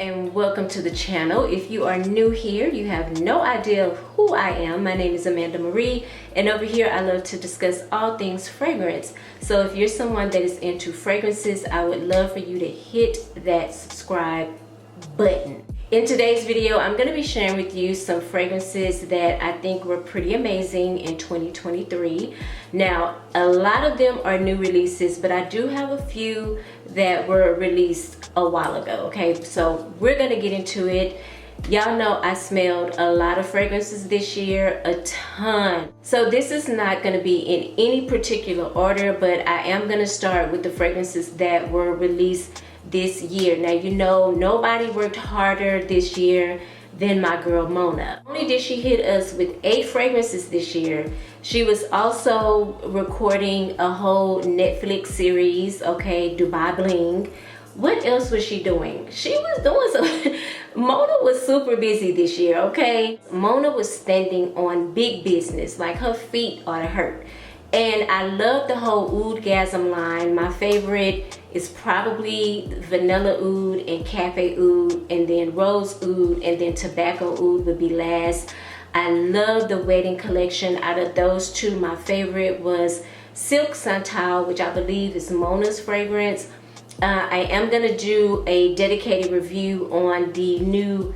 and welcome to the channel. If you are new here, you have no idea who I am. My name is Amanda Marie, and over here I love to discuss all things fragrance. So if you're someone that is into fragrances, I would love for you to hit that subscribe button. In today's video, I'm going to be sharing with you some fragrances that I think were pretty amazing in 2023. Now, a lot of them are new releases, but I do have a few that were released a while ago, okay? So we're going to get into it. Y'all know I smelled a lot of fragrances this year, a ton. So this is not going to be in any particular order, but I am going to start with the fragrances that were released this year. Now, you know, nobody worked harder this year than my girl Mona. Not only did she hit us with 8 fragrances this year, she was also recording a whole Netflix series, okay, Dubai Bling. What else was she doing? She was doing some Mona was super busy this year, okay? Mona was standing on big business, like her feet ought to hurt. And I love the whole Oudhgasm line. My favorite is probably Vanilla Oud and Cafe Oud, and then Rose Oud, and then Tobacco Oud would be last. I love the wedding collection. Out of those two, my favorite was Silk Santal, which I believe is Mona's fragrance. I am gonna do a dedicated review on the new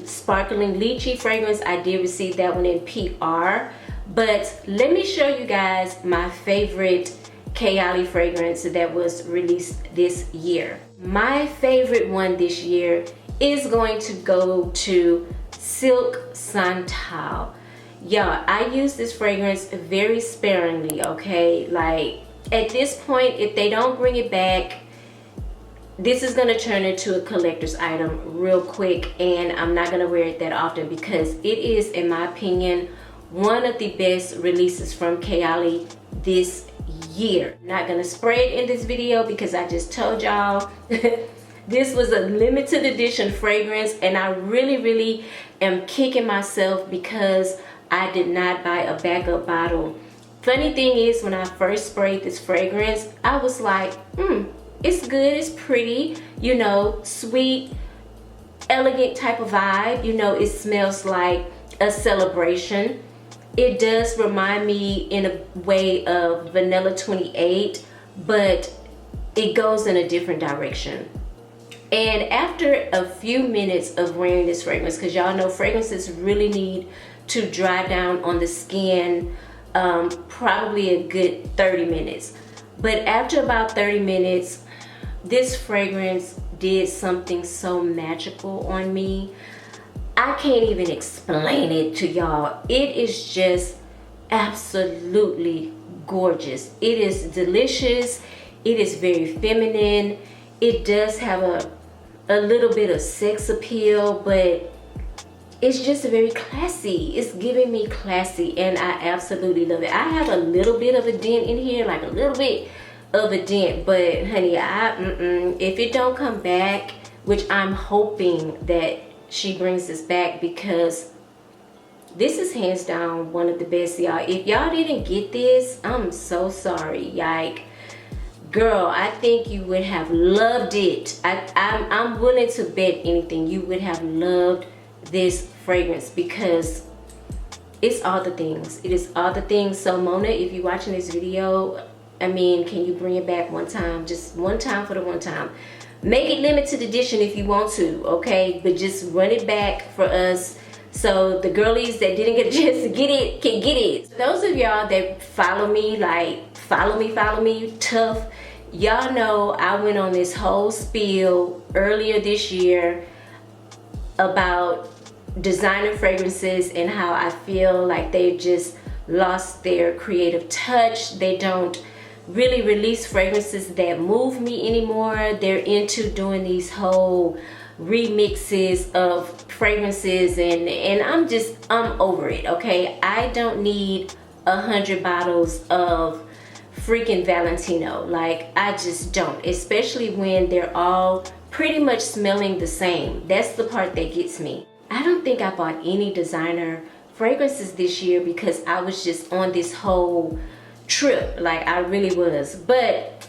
Sparkling Lychee fragrance. I did receive that one in PR. But let me show you guys my favorite Klēa fragrance that was released this year. My favorite one this year is going to go to Silk Santal. Y'all, I use this fragrance very sparingly, okay? Like, at this point, if they don't bring it back, this is gonna turn into a collector's item real quick, and I'm not gonna wear it that often because it is, in my opinion, one of the best releases from Klēa this year. I'm not gonna spray it in this video because I just told y'all this was a limited edition fragrance, and I really am kicking myself because I did not buy a backup bottle. Funny thing is, when I first sprayed this fragrance, I was like, it's good, it's pretty, you know, sweet, elegant type of vibe. You know, it smells like a celebration. It does remind me in a way of Vanilla 28, but it goes in a different direction. And after a few minutes of wearing this fragrance, because y'all know fragrances really need to dry down on the skin, probably a good 30 minutes. But after about 30 minutes, this fragrance did something so magical on me. I can't even explain it to y'all. It is just absolutely gorgeous. It is delicious. It is very feminine. It does have a little bit of sex appeal, but it's just very classy. It's giving me classy, and I absolutely love it. I have a little bit of a dent in here, like a little bit of a dent, but honey, if it don't come back, which I'm hoping that she brings this back, because this is hands down one of the best, y'all. If y'all didn't get this, I'm so sorry. Like, girl, I think you would have loved it. I'm willing to bet anything. You would have loved this fragrance because it's all the things. It is all the things. So Mona, if you're watching this video, I mean, can you bring it back one time? Just one time for the one time. Make it limited edition if you want to, okay? But just run it back for us so the girlies that didn't get a chance to get it can get it. Those of y'all that follow me, like follow me tough, y'all know I went on this whole spiel earlier this year about designer fragrances and how I feel like they've just lost their creative touch. They don't really release fragrances that move me anymore. They're into doing these whole remixes of fragrances, and I'm over it, okay? I don't need 100 bottles of freaking Valentino. Like, I just don't, especially when they're all pretty much smelling the same. That's the part that gets me. I don't think I bought any designer fragrances this year because I was just on this whole trip, like I really was. But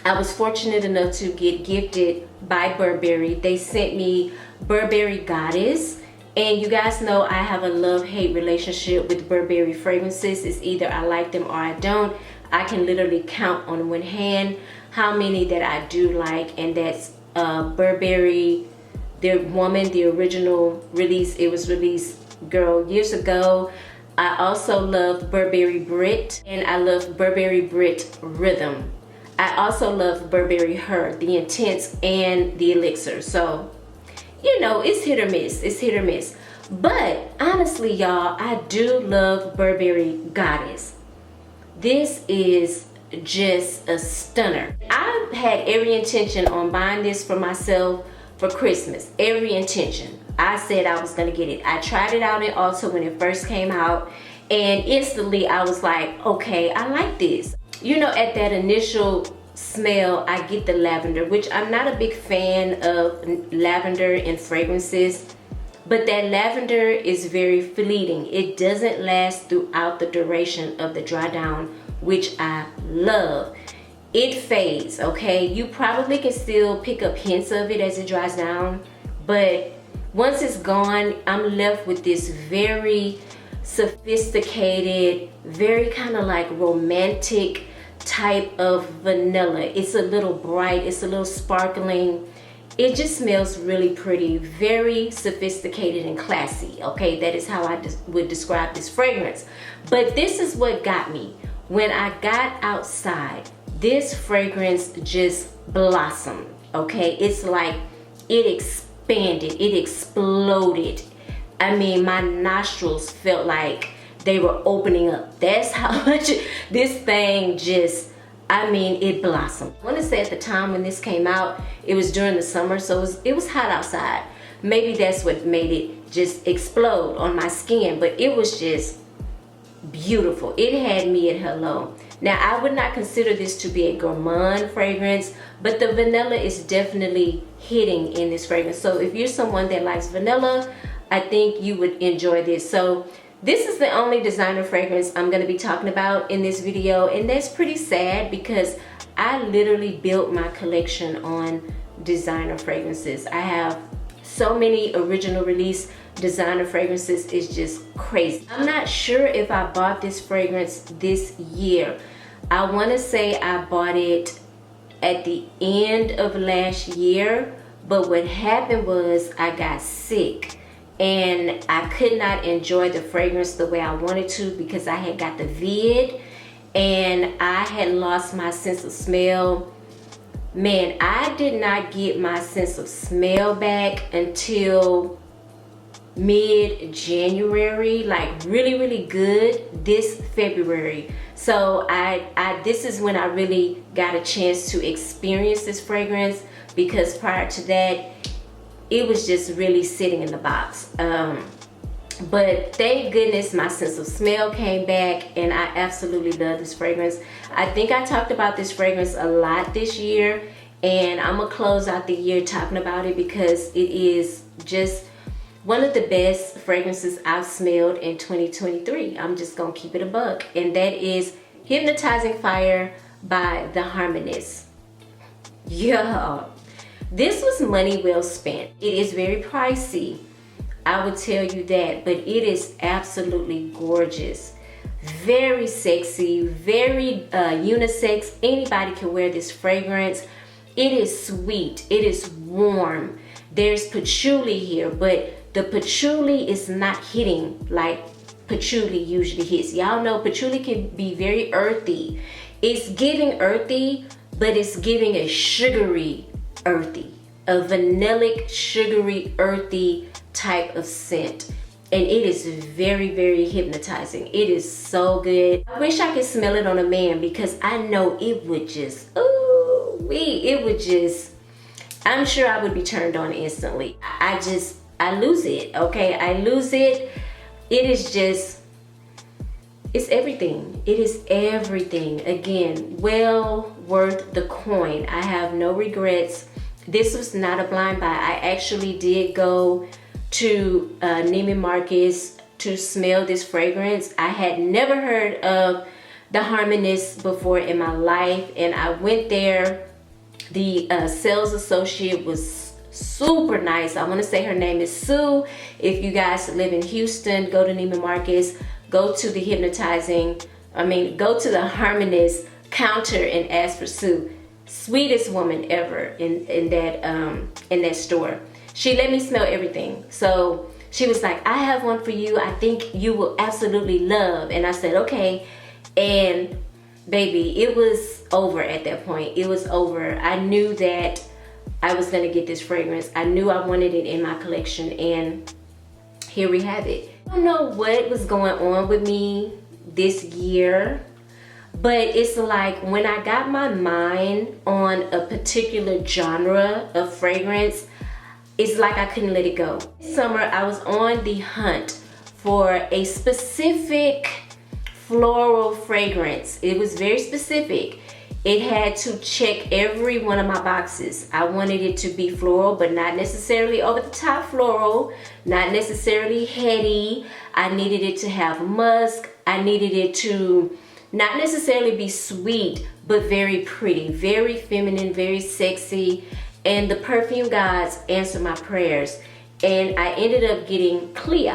I was fortunate enough to get gifted by Burberry. They sent me Burberry Goddess. And you guys know I have a love-hate relationship with Burberry fragrances. It's either I like them or I don't. I can literally count on one hand how many that I do like, and that's Burberry, the woman, the original release. It was released, girl, years ago. I also love Burberry Brit, and I love Burberry Brit Rhythm. I also love Burberry Her, the Intense, and the Elixir. So, you know, it's hit or miss. It's hit or miss. But honestly, y'all, I do love Burberry Goddess. This is just a stunner. I had every intention on buying this for myself for Christmas. Every intention. I said I was going to get it. I tried it out in Ulta when it first came out, and instantly I was like, okay, I like this. You know, at that initial smell, I get the lavender, which I'm not a big fan of lavender in fragrances, but that lavender is very fleeting. It doesn't last throughout the duration of the dry down, which I love. It fades, okay? You probably can still pick up hints of it as it dries down, but once it's gone, I'm left with this very sophisticated, very kind of like romantic type of vanilla. It's a little bright, it's a little sparkling. It just smells really pretty, very sophisticated and classy. Okay, that is how I would describe this fragrance. But this is what got me. When I got outside, this fragrance just blossomed. Okay, it's like it expanded, it exploded. I mean, my nostrils felt like they were opening up. That's how much this thing just, I mean, it blossomed. I want to say at the time when this came out, it was during the summer, so it was hot outside. Maybe that's what made it just explode on my skin, but it was just beautiful. It had me at hello. Now, I would not consider this to be a gourmand fragrance, but the vanilla is definitely hitting in this fragrance. So if you're someone that likes vanilla, I think you would enjoy this. So this is the only designer fragrance I'm going to be talking about in this video, and that's pretty sad because I literally built my collection on designer fragrances. I have so many original release designer fragrances. It's just crazy. I'm not sure if I bought this fragrance this year. I want to say I bought it at the end of last year, but what happened was I got sick and I could not enjoy the fragrance the way I wanted to because I had got the vid and I had lost my sense of smell. Man, I did not get my sense of smell back until mid-January, like really good this February. So this is when I really got a chance to experience this fragrance, because prior to that it was just really sitting in the box. But thank goodness my sense of smell came back and I absolutely love this fragrance. I think I talked about this fragrance a lot this year, and I'm gonna close out the year talking about it because it is just one of the best fragrances I've smelled in 2023. I'm just gonna keep it a buck, and that is Hypnotizing Fire by The Harmonist. Yeah, this was money well spent. It is very pricey, I would tell you that, but it is absolutely gorgeous. Very sexy, very unisex. Anybody can wear this fragrance. It is sweet, it is warm. There's patchouli here, but the patchouli is not hitting like patchouli usually hits. Y'all know patchouli can be very earthy. It's giving earthy, but it's giving a sugary earthy, a vanillic, sugary, earthy type of scent. And it is very hypnotizing. It is so good. I wish I could smell it on a man because I know it would just, it would just, I'm sure I would be turned on instantly. I lose it, okay? I lose it. It is just, it's everything. It is everything. Again, well worth the coin. I have no regrets. This was not a blind buy. I actually did go to Neiman Marcus to smell this fragrance. I had never heard of The Harmonist before in my life, and I went there The sales associate was super nice. I want to say her name is Sue. If you guys live in Houston, go to Neiman Marcus, go to the go to the Harmonious counter and ask for Sue. Sweetest woman ever in that store. She let me smell everything. So she was like, I have one for you I think you will absolutely love. And I said, okay. And baby, it was over at that point. It was over. I knew that I was gonna get this fragrance. I knew I wanted it in my collection, and here we have it. I don't know what was going on with me this year, but it's like when I got my mind on a particular genre of fragrance, it's like I couldn't let it go. This summer, I was on the hunt for a specific floral fragrance. It was very specific. It had to check every one of my boxes. I wanted it to be floral, but not necessarily over the top floral, not necessarily heady. I needed it to have musk. I needed it to not necessarily be sweet, but very pretty, very feminine, very sexy. And the perfume gods answered my prayers. And I ended up getting Clea.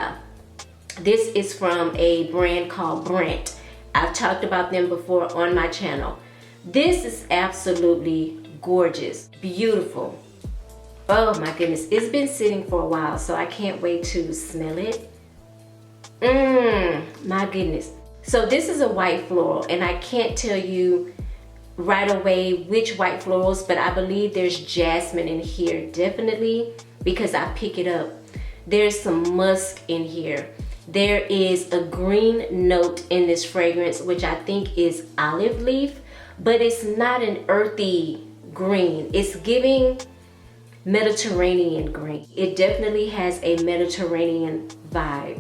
This is from a brand called Brent. I've talked about them before on my channel. This is absolutely gorgeous, beautiful. Oh my goodness, it's been sitting for a while, so I can't wait to smell it. My goodness. So this is a white floral, and I can't tell you right away which white florals, but I believe there's jasmine in here, definitely, because I pick it up. There's some musk in here. There is a green note in this fragrance, which I think is olive leaf, but it's not an earthy green. It's giving Mediterranean green. It definitely has a Mediterranean vibe.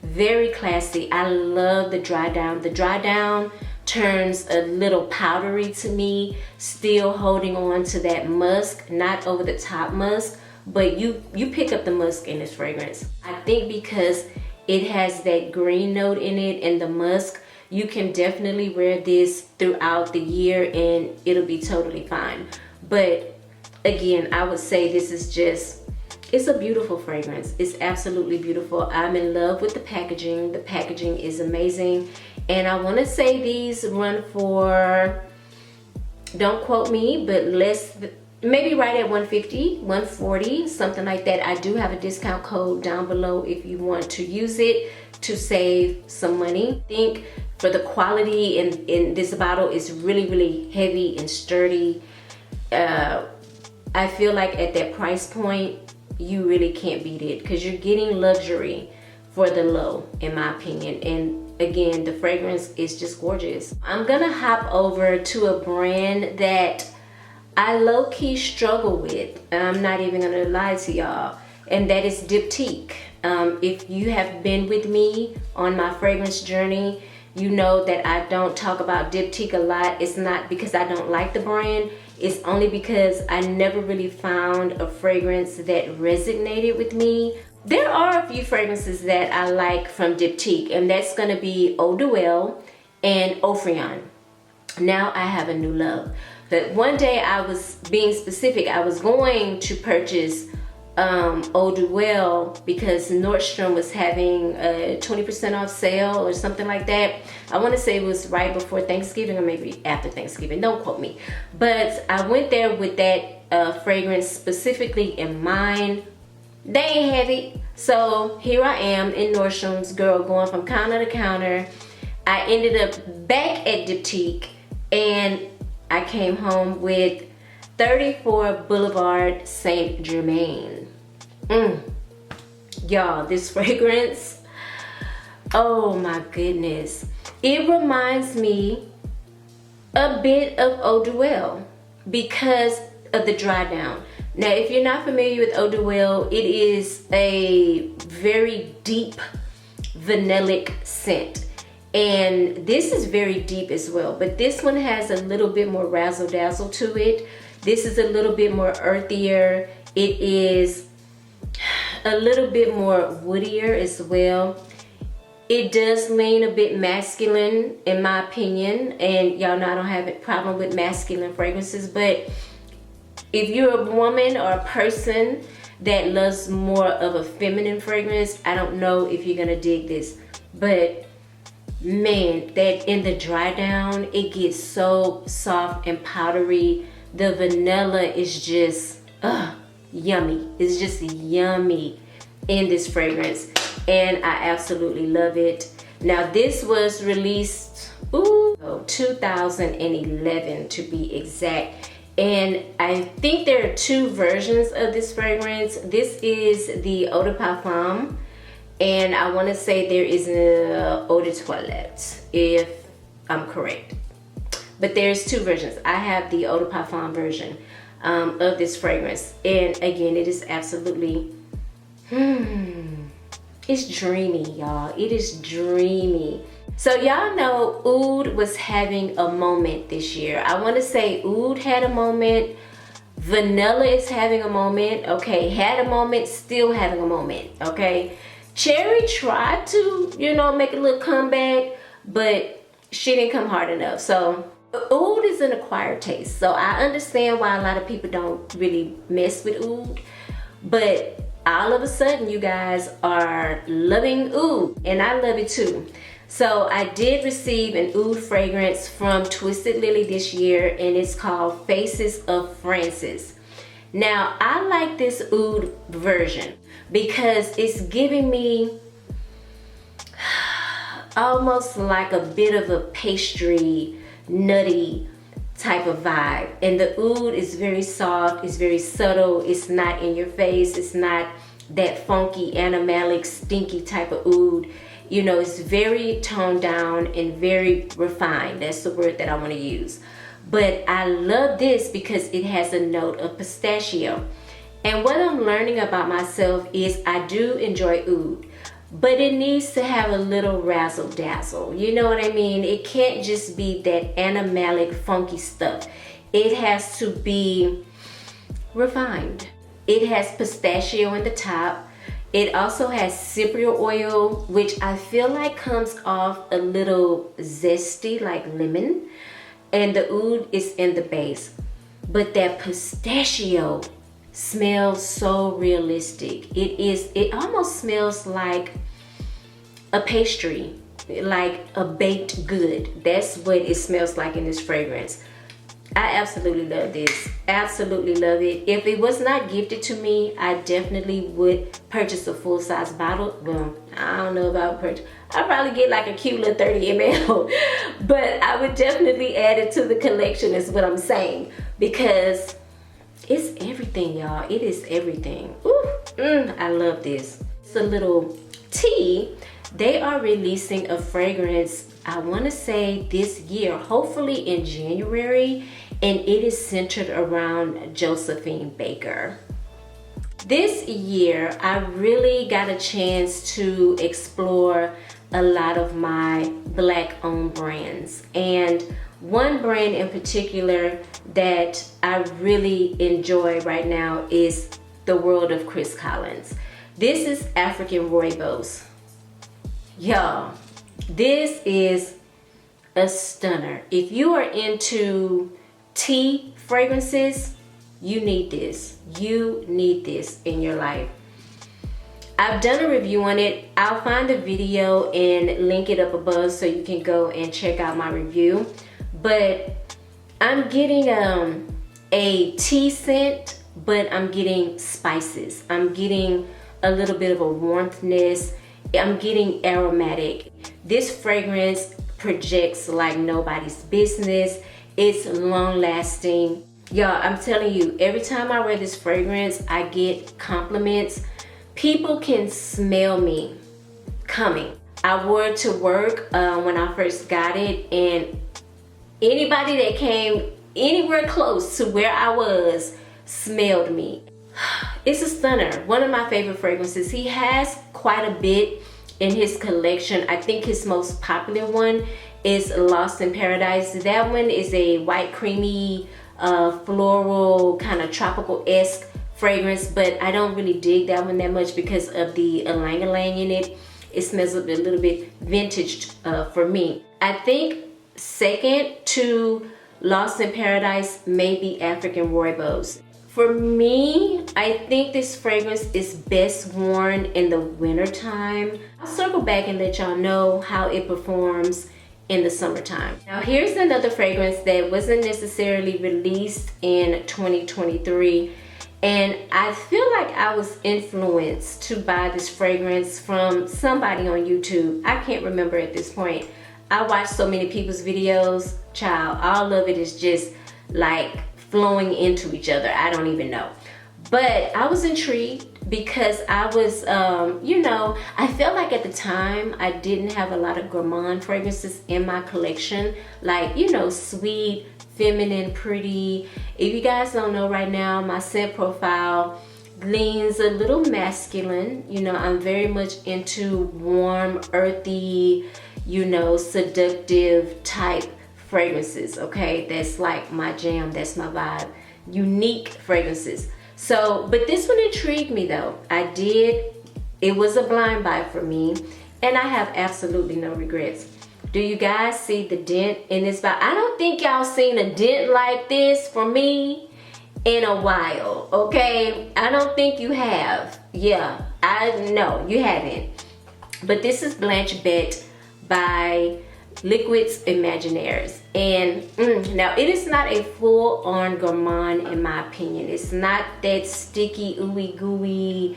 Very classy. I love the dry down. The dry down turns a little powdery to me, still holding on to that musk, not over the top musk, but you pick up the musk in this fragrance. I think because it has that green note in it and the musk, you can definitely wear this throughout the year and it'll be totally fine. But again, I would say this is just, it's a beautiful fragrance. It's absolutely beautiful. I'm in love with the packaging. The packaging is amazing. And I want to say these run for, don't quote me, but maybe right at $150, $140, something like that. I do have a discount code down below if you want to use it to save some money. I think for the quality in this bottle is really, really heavy and sturdy. I feel like at that price point, you really can't beat it because you're getting luxury for the low, in my opinion. And again, the fragrance is just gorgeous. I'm gonna hop over to a brand that I low-key struggle with. I'm not even gonna lie to y'all, and that is Diptyque. If you have been with me on my fragrance journey, you know that I don't talk about Diptyque a lot. It's not because I don't like the brand. It's only because I never really found a fragrance that resonated with me. There are a few fragrances that I like from Diptyque, and that's gonna be Eau de Well and Ophryon. Now I have a new love. But one day I was being specific. I was going to purchase Eau de Well because Nordstrom was having a 20% off sale or something like that. I want to say it was right before Thanksgiving or maybe after Thanksgiving. Don't quote me. But I went there with that fragrance specifically in mind. They ain't have it. So here I am in Nordstrom's, girl, going from counter to counter. I ended up back at Diptyque and I came home with 34 Boulevard St. Germain. Y'all, this fragrance, oh my goodness. It reminds me a bit of Eau de Well because of the dry down. Now, if you're not familiar with Eau de Well, it is a very deep vanillic scent. And this is very deep as well, but this one has a little bit more razzle dazzle to it. This is a little bit more earthier. It is a little bit more woodier as well. It does lean a bit masculine in my opinion, and y'all know I don't have a problem with masculine fragrances, but If you're a woman or a person that loves more of a feminine fragrance, I don't know if you're gonna dig this, but man, that in the dry down, it gets so soft and powdery. The vanilla is just yummy. It's just yummy in this fragrance, and I absolutely love it. Now this was released 2011 to be exact, and I think there are 2 versions of this fragrance. This is the Eau de Parfum, and I want to say there is a Eau de Toilette, if I'm correct. But there's 2 versions. I have the Eau de Parfum version of this fragrance, and again, it is absolutely it's dreamy, y'all. It is dreamy. So y'all know Oud was having a moment this year. I want to say Oud had a moment. Vanilla is having a moment. Okay, had a moment, still having a moment. Okay, Cherry tried to, you know, make a little comeback, but she didn't come hard enough. So Oud is an acquired taste. So I understand why a lot of people don't really mess with Oud, but all of a sudden you guys are loving Oud, and I love it too. So I did receive an Oud fragrance from Twisted Lily this year, and it's called Faces of Francis. Now I like this Oud version because it's giving me almost like a bit of a pastry, nutty type of vibe. And the Oud is very soft, it's very subtle, it's not in your face, it's not that funky, animalic, stinky type of Oud. You know, it's very toned down and very refined. That's the word that I want to use. But I love this because it has a note of pistachio. And what I'm learning about myself is I do enjoy Oud, but it needs to have a little razzle dazzle. You know what I mean? It can't just be that animalic, funky stuff. It has to be refined. It has pistachio in the top. It also has cypriol oil, which I feel like comes off a little zesty, like lemon. And the Oud is in the base. But that pistachio smells so realistic. It almost smells like a pastry, like a baked good. That's what it smells like in this fragrance. I absolutely love this. Absolutely love it. If it was not gifted to me, I definitely would purchase a full-size bottle. Well, I don't know if I would purchase. I'd probably get like a cute little 30 ml. But I would definitely add it to the collection is what I'm saying. Because it's everything, y'all. It is everything. Ooh, I love this. It's a little tea. They are releasing a fragrance, I want to say this year, hopefully in January, and it is centered around Josephine Baker. This year, I really got a chance to explore a lot of my Black-owned brands, and one brand in particular that I really enjoy right now is the world of Chris Collins. This is African Rooibos. Y'all, this is a stunner. If you are into tea fragrances, you need this. You need this in your life. I've done a review on it. I'll find the video and link it up above so you can go and check out my review. But I'm getting a tea scent, but I'm getting spices. I'm getting a little bit of a warmthness. I'm getting aromatic. This fragrance projects like nobody's business. It's long lasting. Y'all, I'm telling you, every time I wear this fragrance, I get compliments. People can smell me coming. I wore it to work when I first got it, and anybody that came anywhere close to where I was smelled me. It's a stunner. One of my favorite fragrances. He has quite a bit in his collection. I think his most popular one is Lost in Paradise. That one is a white creamy floral kind of tropical-esque fragrance, but I don't really dig that one that much because of the ylang-ylang in it. It smells a little bit vintage for me. I think second to Lost in Paradise may be African Rooibos. For me, I think this fragrance is best worn in the winter time. I'll circle back and let y'all know how it performs in the summertime. Now here's another fragrance that wasn't necessarily released in 2023, and I feel like I was influenced to buy this fragrance from somebody on YouTube. I can't remember at this point. I watch so many people's videos, child, all of it is just like flowing into each other. I don't even know. But I was intrigued because I was, you know, I felt like at the time I didn't have a lot of Germain fragrances in my collection. Like, you know, sweet, feminine, pretty. If you guys don't know right now, my scent profile leans a little masculine. You know, I'm very much into warm, earthy, you know, seductive type fragrances, okay? That's like my jam, that's my vibe. Unique fragrances. So, but this one intrigued me though. It was a blind buy for me, and I have absolutely no regrets. Do you guys see the dent in this bottle? I don't think y'all seen a dent like this for me in a while, okay? I don't think you have. Yeah, no, you haven't. But this is Blanch Bête by Liquids Imaginaires, and now it is not a full-on Germain in my opinion. It's not that sticky, ooey gooey,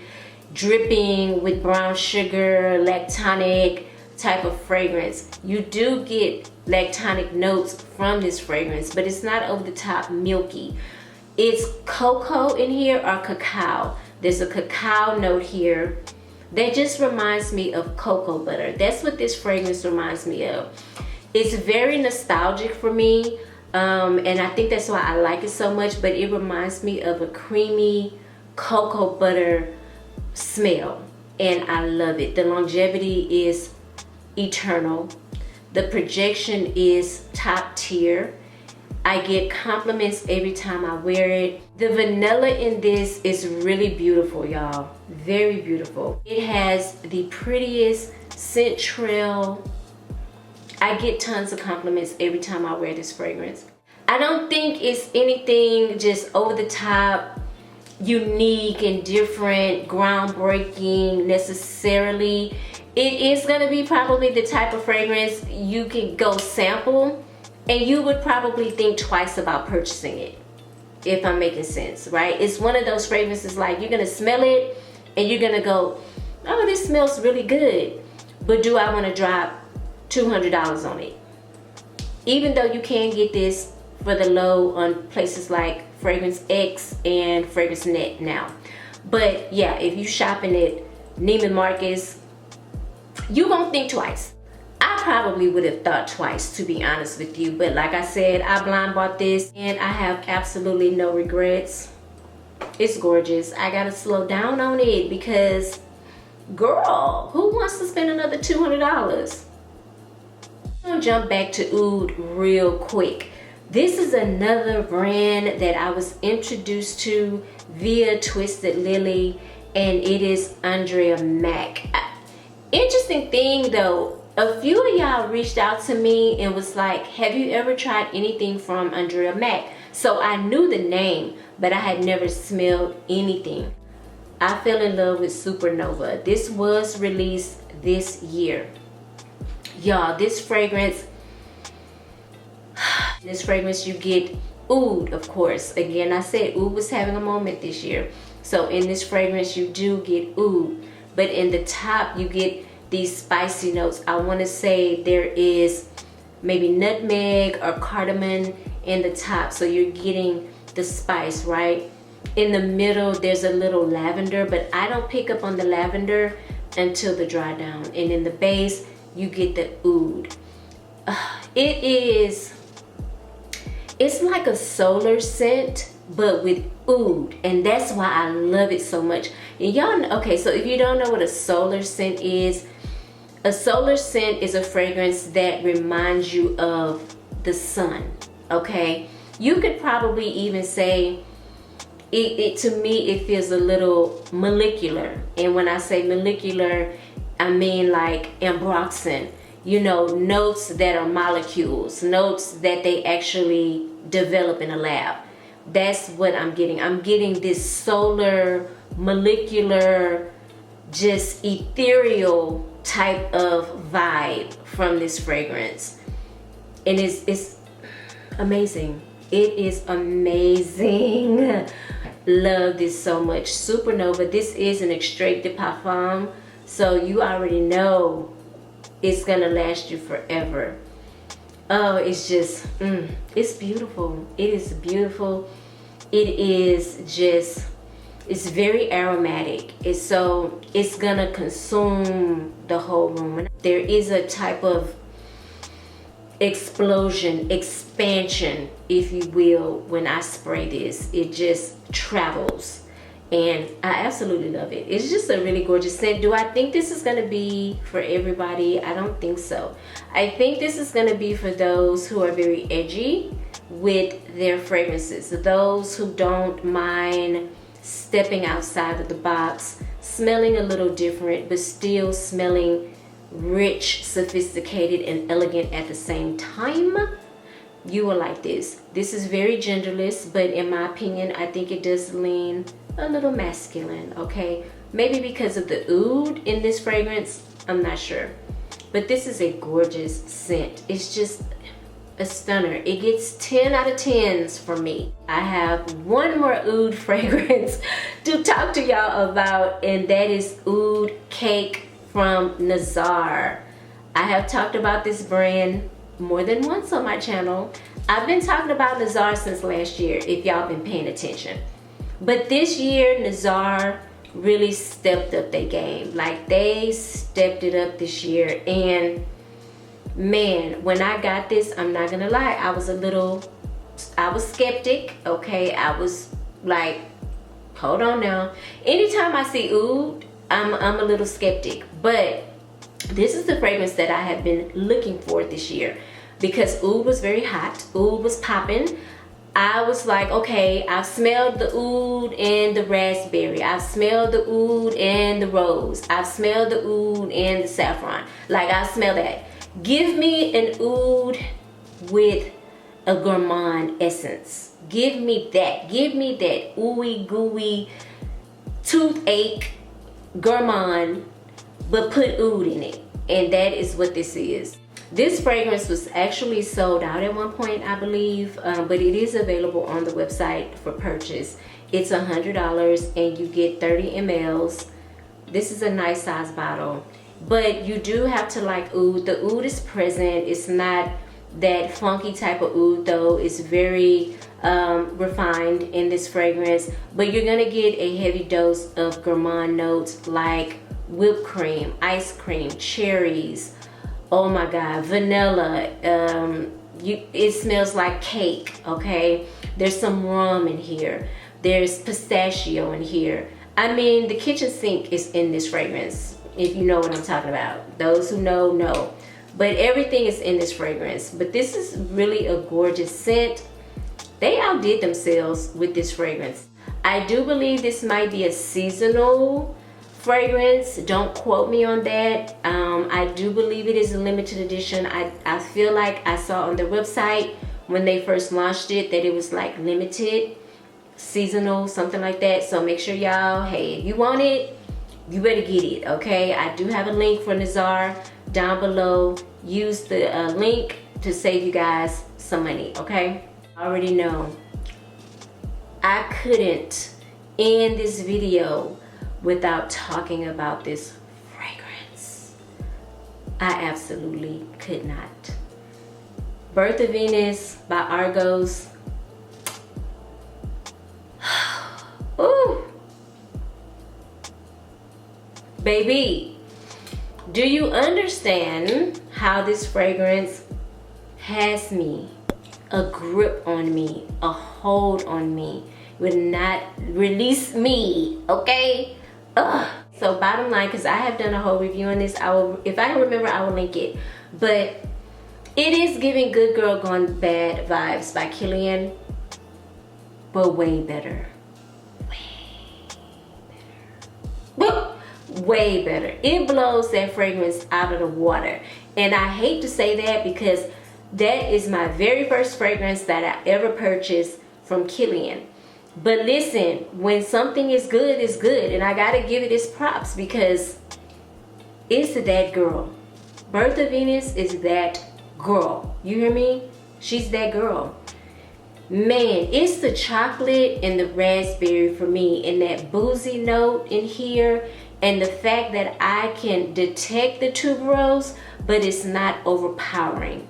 dripping with brown sugar, lactonic type of fragrance. You do get lactonic notes from this fragrance, but it's not over the top milky. It's cocoa in here, or cacao. There's a cacao note here that just reminds me of cocoa butter. That's what this fragrance reminds me of. It's very nostalgic for me, and I think that's why I like it so much, but it reminds me of a creamy cocoa butter smell, and I love it. The longevity is eternal. The projection is top tier. I get compliments every time I wear it. The vanilla in this is really beautiful, y'all. Very beautiful. It has the prettiest scent trail. I get tons of compliments every time I wear this fragrance. I don't think it's anything just over the top, unique and different, groundbreaking necessarily. It is gonna be probably the type of fragrance you can go sample and you would probably think twice about purchasing it, if I'm making sense, right? It's one of those fragrances like you're gonna smell it and you're gonna go, oh, this smells really good, but do I wanna drop $200 on it? Even though you can get this for the low on places like Fragrance X and Fragrance Net now. But yeah, if you shopping at Neiman Marcus, you won't think twice. I probably would have thought twice, to be honest with you, but like I said, I blind bought this and I have absolutely no regrets. It's gorgeous. I gotta slow down on it because, girl, who wants to spend another $200? I'm gonna jump back to Oud real quick. This is another brand that I was introduced to via Twisted Lily, and it is Andrea Mac. Interesting thing though, a few of y'all reached out to me and was like, have you ever tried anything from Andrea Mac? So I knew the name, but I had never smelled anything. I fell in love with Supernova. This was released this year. Y'all, this fragrance you get Oud, of course. Again, I said Oud was having a moment this year. So in this fragrance, you do get Oud. But in the top, you get these spicy notes. I want to say there is maybe nutmeg or cardamom in the top. So you're getting the spice, right? In the middle, there's a little lavender, but I don't pick up on the lavender until the dry down. And in the base, you get the Oud. It's like a solar scent, but with Oud, and that's why I love it so much. And y'all, okay, so if you don't know what a solar scent is a fragrance that reminds you of the sun, okay? You could probably even say, to me, it feels a little molecular. And when I say molecular, I mean like ambroxan, you know, notes that are molecules, notes that they actually develop in a lab. That's what I'm getting. I'm getting this solar, molecular, just ethereal type of vibe from this fragrance. And it's amazing. It is amazing. Love this so much. Supernova. This is an extrait de parfum, so you already know it's gonna last you forever. Oh, it's just it's beautiful. It is beautiful. It is just, it's very aromatic. It's gonna consume the whole room. There is a type of explosion, expansion, if you will, when I spray this. It just travels, and I absolutely love it. It's just a really gorgeous scent. Do I think this is gonna be for everybody? I don't think so. I think this is gonna be for those who are very edgy with their fragrances, those who don't mind stepping outside of the box, smelling a little different, but still smelling rich, sophisticated, and elegant at the same time. You will like this. This is very genderless, but in my opinion, I think it does lean a little masculine, okay? Maybe because of the oud in this fragrance, I'm not sure. But this is a gorgeous scent. It's just a stunner. It gets 10 out of 10s for me. I have one more oud fragrance to talk to y'all about, and that is Oudh Cake from Nazar. I have talked about this brand more than once on my channel. I've been talking about Nazar since last year, if y'all been paying attention. But this year, Nazar really stepped up their game. Like, they stepped it up this year. And man, when I got this, I'm not gonna lie, I was skeptic, okay? I was like, hold on now. Anytime I see oud, I'm a little skeptic. But this is the fragrance that I have been looking for this year, because oud was very hot, oud was popping. I was like, okay, I've smelled the oud and the raspberry, I've smelled the oud and the rose, I've smelled the oud and the saffron. Like, I smell that. Give me an oud with a gourmand essence. Give me that. Give me that ooey gooey toothache gourmand, but put oud in it. And that is what this is. This fragrance was actually sold out at one point, I believe, but it is available on the website for purchase. It's $100 and you get 30 mLs. This is a nice size bottle, but you do have to like oud. The oud is present. It's not that funky type of oud though. It's very refined in this fragrance, but you're gonna get a heavy dose of gourmand notes like whipped cream, ice cream, cherries, oh my god, vanilla. It smells like cake, okay? There's some rum in here. There's pistachio in here. I mean, the kitchen sink is in this fragrance, if you know what I'm talking about. Those who know, know. But everything is in this fragrance. But this is really a gorgeous scent. They outdid themselves with this fragrance. I do believe this might be a seasonal fragrance. Don't quote me on that. I do believe it is a limited edition. I feel like I saw on their website when they first launched it that it was like limited, seasonal, something like that. So make sure y'all, hey, if you want it, you better get it, okay? I do have a link for Nazar down below. Use the link to save you guys some money, okay? I already know I couldn't end this video without talking about this fragrance. I absolutely could not. Birth of Venus by Argos. Ooh. Baby, do you understand how this fragrance has me, a grip on me, a hold on me, would not release me, okay? Ugh. So bottom line, because I have done a whole review on this, I will, if I remember, I will link it. But it is giving Good Girl Gone Bad vibes by Clea, but way better. Way better. It blows that fragrance out of the water. And I hate to say that because that is my very first fragrance that I ever purchased from Kilian. But listen, when something is good, it's good. And I gotta give it its props because it's that girl. Birth of Venus is that girl. You hear me? She's that girl. Man, it's the chocolate and the raspberry for me, and that boozy note in here, and the fact that I can detect the tuberose, but it's not overpowering.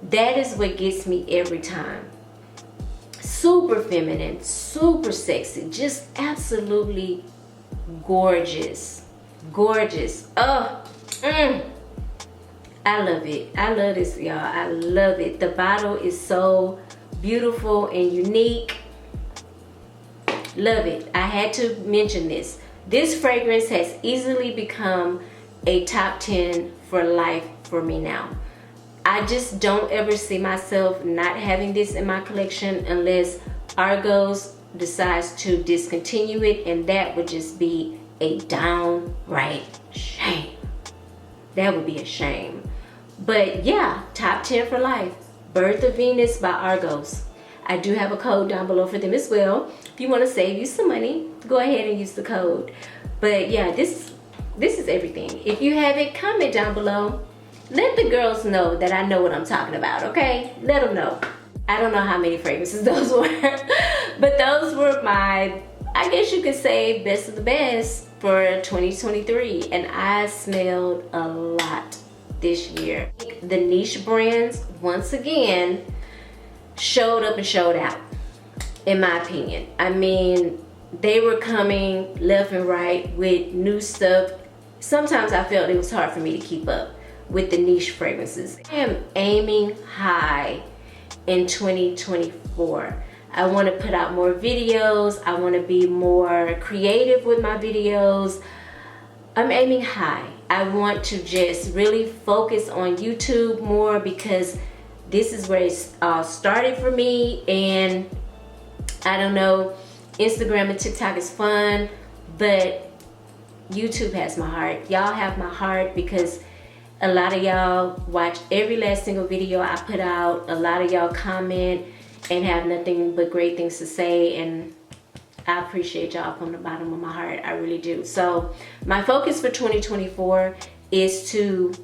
That is what gets me every time. Super feminine, super sexy, just absolutely gorgeous. Gorgeous. Oh, I love it. I love this, y'all. I love it. The bottle is so beautiful and unique. Love it. I had to mention this. This fragrance has easily become a top 10 for life for me now. I just don't ever see myself not having this in my collection unless Argos decides to discontinue it, and that would just be a downright shame. That would be a shame. But yeah, top 10 for life. Birth of Venus by Argos. I do have a code down below for them as well. If you want to save you some money, go ahead and use the code. But yeah, this is everything. If you have it, comment down below. Let the girls know that I know what I'm talking about, okay? Let them know. I don't know how many fragrances those were, but those were my, I guess you could say, best of the best for 2023. And I smelled a lot this year. The niche brands, once again, showed up and showed out, in my opinion. I mean, they were coming left and right with new stuff. Sometimes I felt it was hard for me to keep up with the niche fragrances. I am aiming high in 2024. I want to put out more videos. I want to be more creative with my videos. I'm aiming high. I want to just really focus on YouTube more because this is where it all started for me. And I don't know, Instagram and TikTok is fun, but YouTube has my heart. Y'all have my heart because a lot of y'all watch every last single video I put out. A lot of y'all comment and have nothing but great things to say, and I appreciate y'all from the bottom of my heart. I really do. So my focus for 2024 is to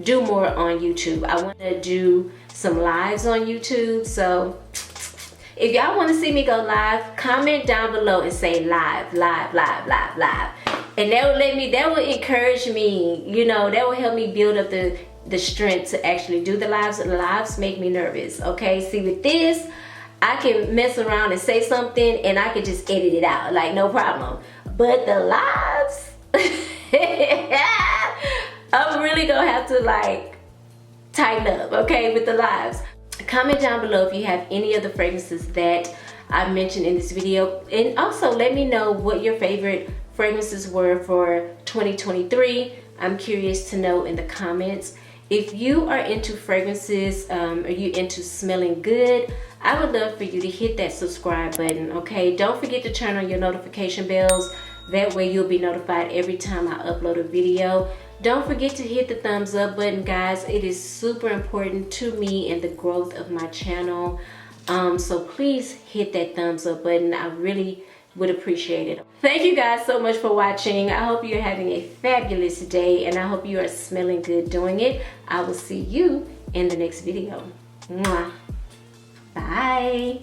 do more on YouTube. I want to do some lives on YouTube. So if y'all want to see me go live, comment down below and say live, live, live, live, live. And that will encourage me, you know, that will help me build up the strength to actually do the lives. The lives make me nervous, okay? See, with this, I can mess around and say something and I can just edit it out, like no problem. But the lives, I'm really gonna have to like tighten up, okay, with the lives. Comment down below if you have any of the fragrances that I mentioned in this video. And also let me know what your favorite fragrances were for 2023. I'm curious to know in the comments. If you are into fragrances, are you into smelling good, I would love for you to hit that subscribe button, okay? Don't forget to turn on your notification bells. That way you'll be notified every time I upload a video. Don't forget to hit the thumbs up button, guys. It is super important to me and the growth of my channel. So please hit that thumbs up button. I really would appreciate it. Thank you guys so much for watching. I hope you're having a fabulous day and I hope you are smelling good doing it. I will see you in the next video. Mwah. Bye.